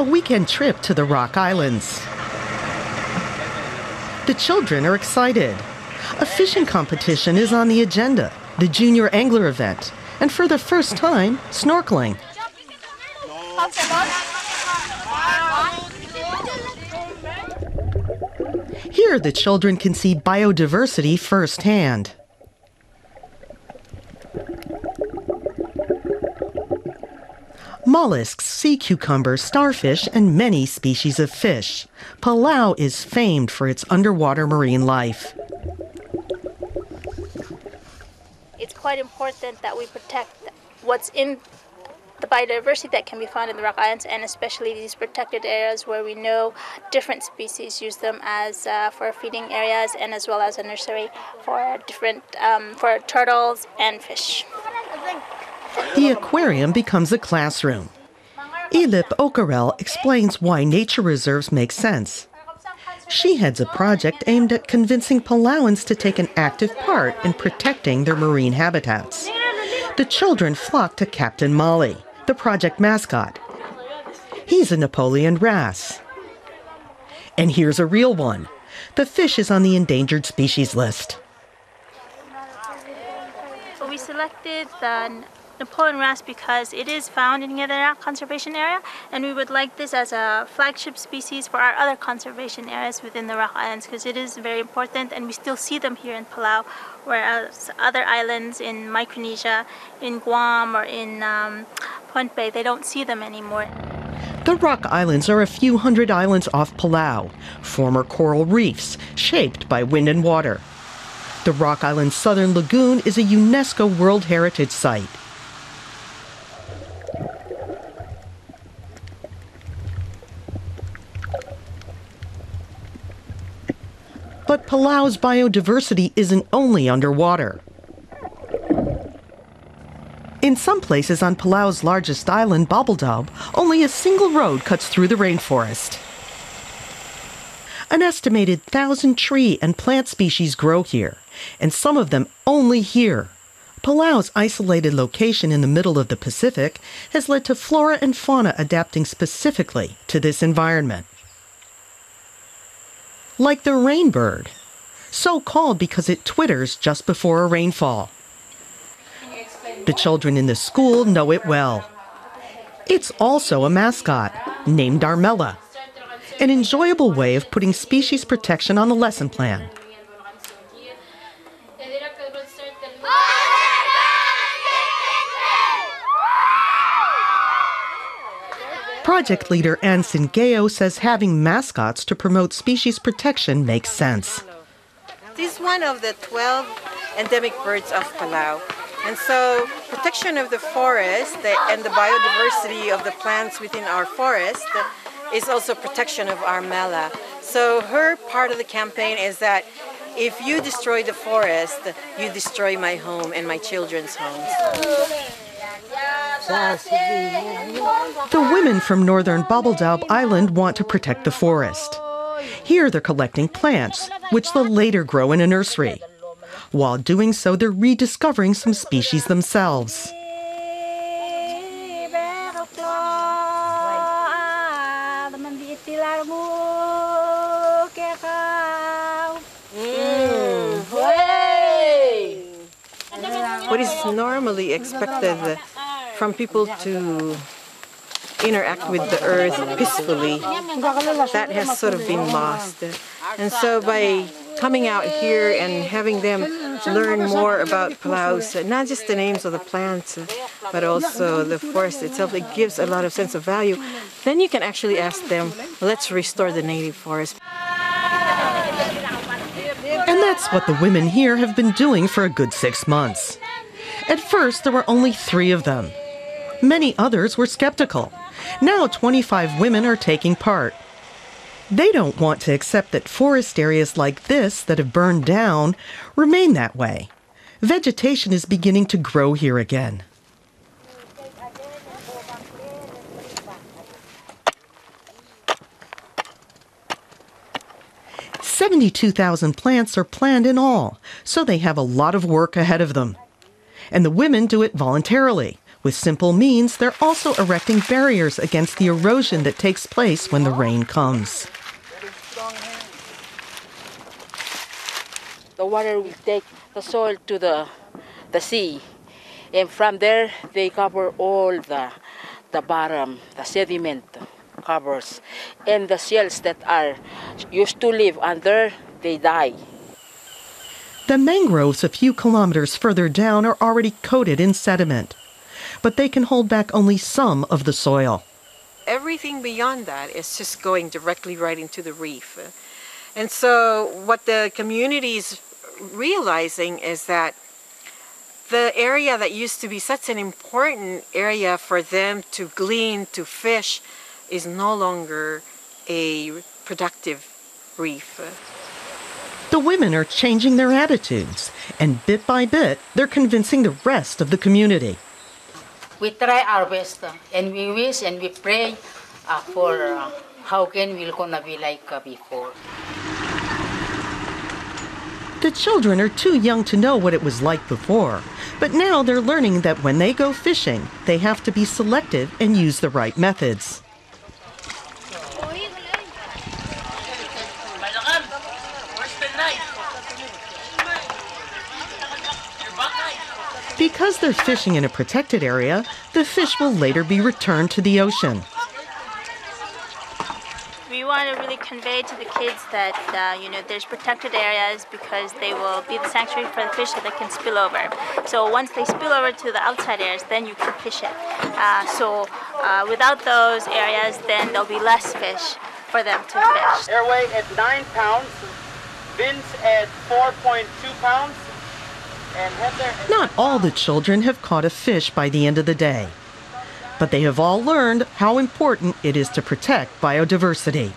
weekend trip to the Rock Islands. The children are excited. A fishing competition is on the agenda, the junior angler event, and for the first time, snorkeling. Here, the children can see biodiversity firsthand. Mollusks, sea cucumbers, starfish, and many species of fish. Palau is famed for its underwater marine life. It's quite important that we protect what's in the biodiversity that can be found in the Rock Islands, and especially these protected areas where we know different species use them as for feeding areas and as well as a nursery for different for turtles and fish. The aquarium becomes a classroom. Elip Okarel explains why nature reserves make sense. She heads a project aimed at convincing Palauans to take an active part in protecting their marine habitats. The children flock to Captain Molly, the project mascot. He's a Napoleon wrasse. And here's a real one. The fish is on the endangered species list. So we selected the Napoleon wrasse because it is found in the Rock Conservation Area, and we would like this as a flagship species for our other conservation areas within the Rock Islands because it is very important, and we still see them here in Palau, whereas other islands in Micronesia, in Guam, or in Point Bay, they don't see them anymore. The Rock Islands are a few hundred islands off Palau, former coral reefs shaped by wind and water. The Rock Island Southern Lagoon is a UNESCO World Heritage Site. But Palau's biodiversity isn't only underwater. In some places on Palau's largest island, Bobbledaub, only a single road cuts through the rainforest. An estimated 1,000 tree and plant species grow here, and some of them only here. Palau's isolated location in the middle of the Pacific has led to flora and fauna adapting specifically to this environment. Like the rainbird, so called because it twitters just before a rainfall. The children in the school know it well. It's also a mascot, named Armella, an enjoyable way of putting species protection on the lesson plan. Project leader Ann Singeo says having mascots to promote species protection makes sense. This is one of the 12 endemic birds of Palau. And so protection of the forest and the biodiversity of the plants within our forest is also protection of Armella. So her part of the campaign is that if you destroy the forest, you destroy my home and my children's homes. The women from northern Bobbledaub Island want to protect the forest. Here they're collecting plants, which they'll later grow in a nursery. While doing so, they're rediscovering some species themselves. What is normally expected from people to interact with the earth peacefully, that has sort of been lost. And so by coming out here and having them learn more about Palau's, not just the names of the plants, but also the forest itself, it gives a lot of sense of value. Then you can actually ask them, let's restore the native forest. And that's what the women here have been doing for a good 6 months. At first, there were only 3 of them. Many others were skeptical. Now 25 women are taking part. They don't want to accept that forest areas like this that have burned down remain that way. Vegetation is beginning to grow here again. "72,000 plants are planned in all, so they have a lot of work ahead of them. And the women do it voluntarily, With simple means, they're also erecting barriers against the erosion that takes place when the rain comes. The water will take the soil to the sea, and from there they cover all the bottom, the sediment covers, and the shells that are used to live under, they die. The mangroves a few kilometers further down are already coated in sediment, but they can hold back only some of the soil. Everything beyond that is just going directly right into the reef. And so what the community is realizing is that the area that used to be such an important area for them to glean, to fish, is no longer a productive reef. The women are changing their attitudes, and bit by bit, they're convincing the rest of the community. We try our best, and we wish and we pray for how can we gonna be like before. The children are too young to know what it was like before, but now they're learning that when they go fishing, they have to be selective and use the right methods. Because they're fishing in a protected area, the fish will later be returned to the ocean. We want to really convey to the kids that there's protected areas because they will be the sanctuary for the fish so they can spill over. So once they spill over to the outside areas, then you can fish it. Without those areas, then there'll be less fish for them to fish. Airway at 9 pounds, fins at 4.2 pounds. Not all the children have caught a fish by the end of the day, but they have all learned how important it is to protect biodiversity.